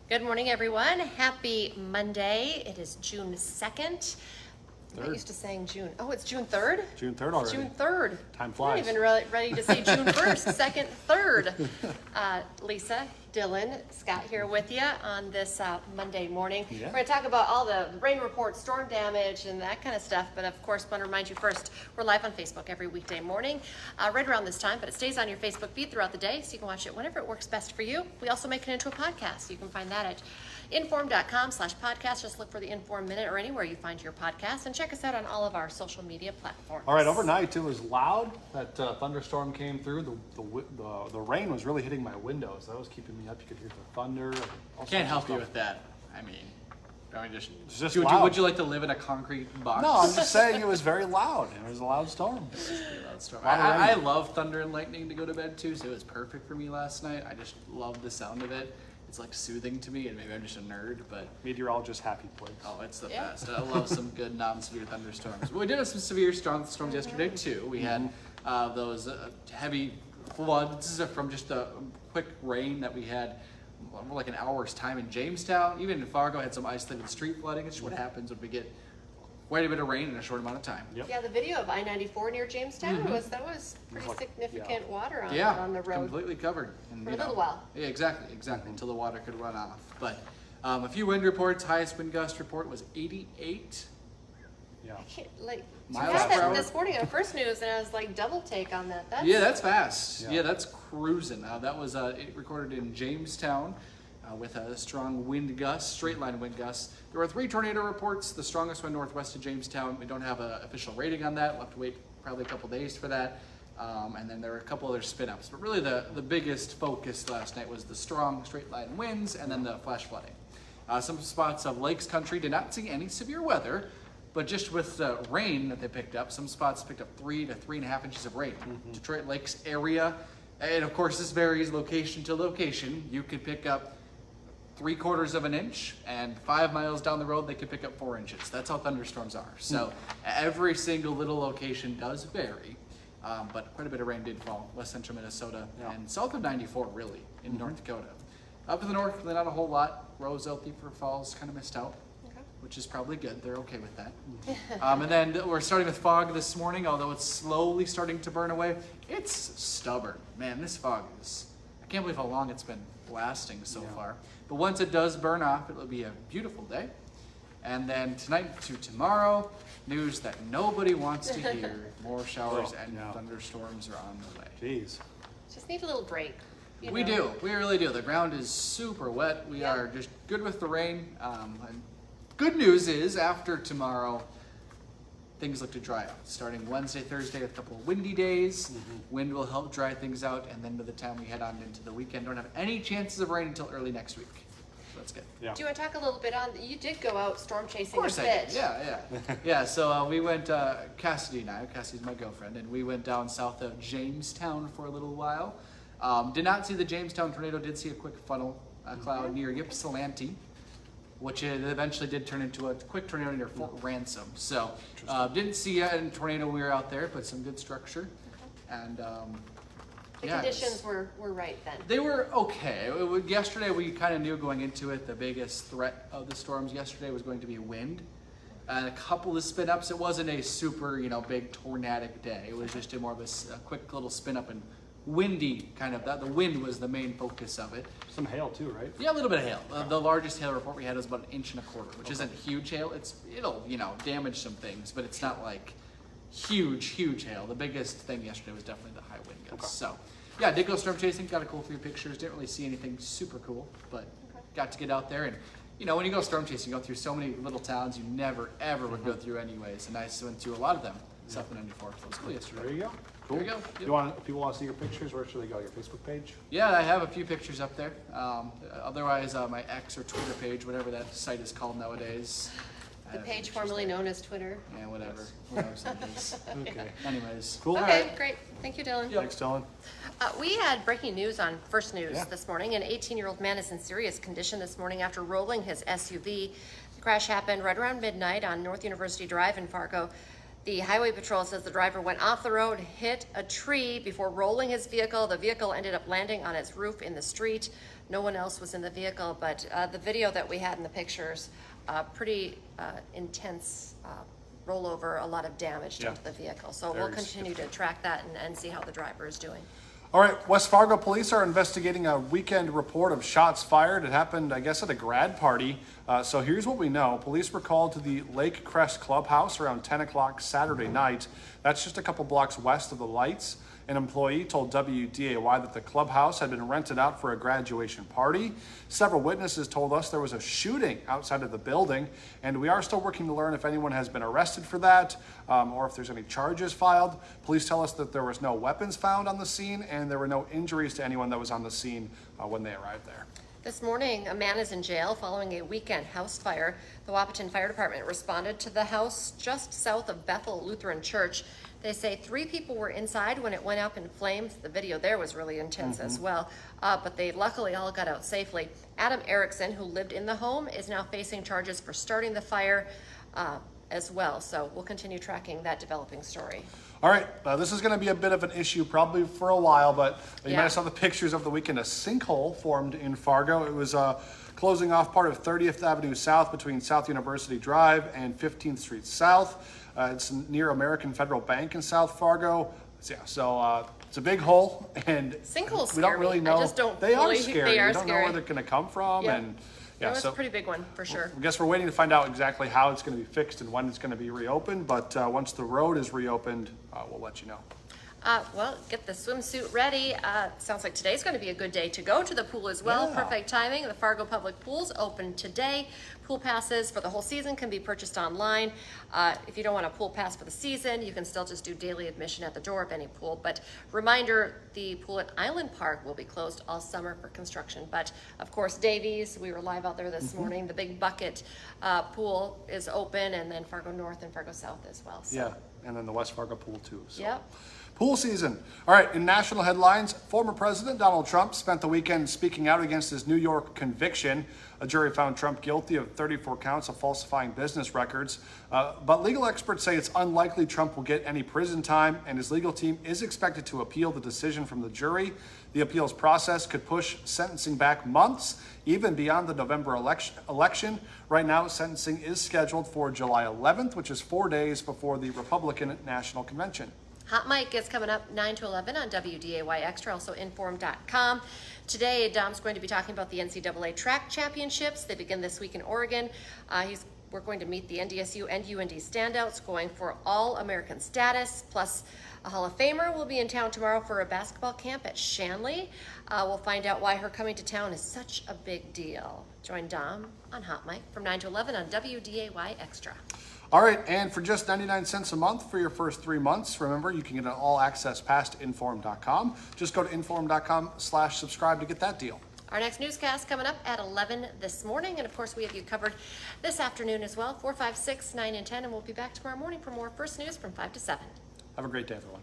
Good morning, everyone. Happy Monday. It is June 2nd. I'm not used to saying June. Oh, it's June 3rd? June 3rd already. June 3rd. Time flies. I'm not even ready to say June 1st, 2nd, 3rd. Lisa, Dylan, Scott here with you on this Monday morning. Yeah. We're going to talk about all the rain reports, storm damage, and that kind of stuff. But of course, I want to remind you first, we're live on Facebook every weekday morning, right around this time. But it stays on your Facebook feed throughout the day, so you can watch it whenever it works best for you. We also make it into a podcast. You can find that at inform.com/podcast. Just look for the Inform Minute or anywhere you find your podcast, and check us out on all of our social media platforms. All right, overnight it was loud. That thunderstorm came through. The rain was really hitting my windows. That was keeping me up. You could hear the thunder. Can't help you with that. I mean just would you like to live in a concrete box? No, I'm just saying it was very loud. It was a loud storm. It was a pretty loud storm. I love thunder and lightning to go to bed too, so it was perfect for me last night. I just love the sound of it. It's like soothing to me, and maybe I'm just a nerd, but Meteorologist happy place. oh, it's the best. I love some good non-severe thunderstorms. But we did have some severe storms yesterday too. We had those heavy floods from just the quick rain that we had more like an hour's time in Jamestown. Even in Fargo had some isolated street flooding. It's just what happens when we get quite a bit of rain in a short amount of time. Yep. Yeah, the video of I-94 near Jamestown was pretty significant water on the road. Completely covered. And, For a little while. Yeah, exactly, until the water could run off. But a few wind reports. Highest wind gust report was 88. Yeah. I can't, like, you Miles had per that hour. this morning on First News, and I was like, double take on that. That's fast. Yeah. Yeah, that's cruising. That was it recorded in Jamestown with a strong wind gust, straight line wind gusts. There were 3 tornado reports. The strongest one northwest of Jamestown. We don't have an official rating on that. We'll have to wait probably a couple days for that. And then there were a couple other spin-ups. But really the biggest focus last night was the strong straight line winds and then the flash flooding. Some spots of Lakes Country did not see any severe weather, but just with the rain that they picked up, some spots picked up 3 to 3.5 inches of rain. Detroit Lakes area, and of course this varies location to location. You could pick up 3/4 of an inch, and 5 miles down the road they could pick up 4 inches. That's how thunderstorms are. So every single little location does vary, but quite a bit of rain did fall west central Minnesota and south of 94 really in North Dakota. Up to the north, really not a whole lot. Roselle, Thief Falls kind of missed out, which is probably good. They're okay with that. And then we're starting with fog this morning, although it's slowly starting to burn away. It's stubborn. Man, this fog is, I can't believe how long it's been lasting so far. But once it does burn off, it'll be a beautiful day. And then tonight to tomorrow, news that nobody wants to hear. More showers and thunderstorms are on the way. Jeez. Just need a little break. We do. We really do. The ground is super wet. We are just good with the rain. And good news is, after tomorrow, things look to dry out. Starting Wednesday, Thursday, a couple of windy days. Wind will help dry things out, and then by the time we head on into the weekend, don't have any chances of rain until early next week. So that's good. Yeah. Do you want to talk a little bit on, you did go out storm chasing Of course a I bit. did. Yeah. So we went, Cassidy's my girlfriend, and we went down south of Jamestown for a little while. Did not see the Jamestown tornado, did see a quick funnel cloud near Ypsilanti, which it eventually did turn into a quick tornado near Fort Ransom. So didn't see a tornado when we were out there, but some good structure. And The conditions were right then. they were okay. Yesterday we kind of knew going into it the biggest threat of the storms yesterday was going to be wind. And a couple of spin ups. It wasn't a super big tornadic day. It was just more of a quick little spin up and windy kind of. The wind was the main focus of it. Some hail too, right? Yeah, a little bit of hail. The largest hail report we had was about 1.25 inches, which isn't huge hail. It'll damage some things, but it's not like huge hail. The biggest thing yesterday was definitely the high wind gusts. So yeah, did go storm chasing. Got a cool few pictures. Didn't really see anything super cool, but got to get out there. And when you go storm chasing, you go through so many little towns you never ever would go through anyways. And I went through a lot of them. South of 94. So it was cool yesterday. There you go. Cool. There you go. Yep. If people want to see your pictures, where should they go? Your Facebook page? Yeah, I have a few pictures up there. Otherwise, my X or Twitter page, whatever that site is called nowadays. The page formerly known as Twitter. Yeah, whatever. Whatever it is. Okay. Anyways. Cool. Okay, great. Thank you, Dylan. Thanks, Dylan. We had breaking news on First News this morning. An 18-year-old man is in serious condition this morning after rolling his SUV. The crash happened right around midnight on North University Drive in Fargo. The highway patrol says the driver went off the road, hit a tree before rolling his vehicle. The vehicle ended up landing on its roof in the street. No one else was in the vehicle, but the video that we had in the pictures, pretty intense rollover, a lot of damage done to the vehicle. So we'll continue to track that and see how the driver is doing. All right, West Fargo police are investigating a weekend report of shots fired. It happened, I guess, at a grad party. So here's what we know. Police were called to the Lake Crest Clubhouse around 10 o'clock Saturday night. That's just a couple blocks west of the lights. An employee told WDAY that the clubhouse had been rented out for a graduation party. Several witnesses told us there was a shooting outside of the building, and we are still working to learn if anyone has been arrested for that or if there's any charges filed. Police tell us that there was no weapons found on the scene and there were no injuries to anyone that was on the scene when they arrived there. This morning, a man is in jail following a weekend house fire. The Wahpeton Fire Department responded to the house just south of Bethel Lutheran Church. They say 3 people were inside when it went up in flames. The video there was really intense as well, but they luckily all got out safely. Adam Erickson, who lived in the home, is now facing charges for starting the fire as well. So we'll continue tracking that developing story. All right, this is going to be a bit of an issue probably for a while, but you might have saw the pictures of the weekend. A sinkhole formed in Fargo. It was closing off part of 30th Avenue South between South University Drive and 15th Street South. It's near American Federal Bank in South Fargo. So it's a big hole, and Sinkholes we don't scare really me. know. I just don't they are fully- scary. they are You don't know scary. where they're going to come from, Yeah. and That was so a pretty big one for sure. I guess we're waiting to find out exactly how it's going to be fixed and when it's going to be reopened. But once the road is reopened, we'll let you know. Well, get the swimsuit ready. Sounds like today's going to be a good day to go to the pool as well. Yeah. Perfect timing. The Fargo Public Pools open today. Pool passes for the whole season can be purchased online. If you don't want a pool pass for the season, you can still just do daily admission at the door of any pool. But reminder, the pool at Island Park will be closed all summer for construction. But of course, Davies, we were live out there this morning. The big bucket pool is open, and then Fargo North and Fargo South as well. So. Yeah, and then the West Fargo pool too. So. Yep. Pool season. All right, in national headlines, former President Donald Trump spent the weekend speaking out against his New York conviction. A jury found Trump guilty of 34 counts of falsifying business records. But legal experts say it's unlikely Trump will get any prison time, and his legal team is expected to appeal the decision from the jury. The appeals process could push sentencing back months, even beyond the November election. Right now, sentencing is scheduled for July 11th, which is 4 days before the Republican National Convention. Hot Mic is coming up 9 to 11 on WDAY Extra, also inform.com. Today, Dom's going to be talking about the NCAA track championships. They begin this week in Oregon. We're going to meet the NDSU and UND standouts going for All-American status, plus a Hall of Famer will be in town tomorrow for a basketball camp at Shanley. We'll find out why her coming to town is such a big deal. Join Dom on Hot Mic from 9 to 11 on WDAY Extra. All right, and for just 99 cents a month for your first 3 months, remember you can get an all-access pass to inform.com. Just go to inform.com/subscribe to get that deal. Our next newscast coming up at 11 this morning. And of course, we have you covered this afternoon as well, 4, 5, 6, 9, and 10. And we'll be back tomorrow morning for more First News from 5 to 7. Have a great day, everyone.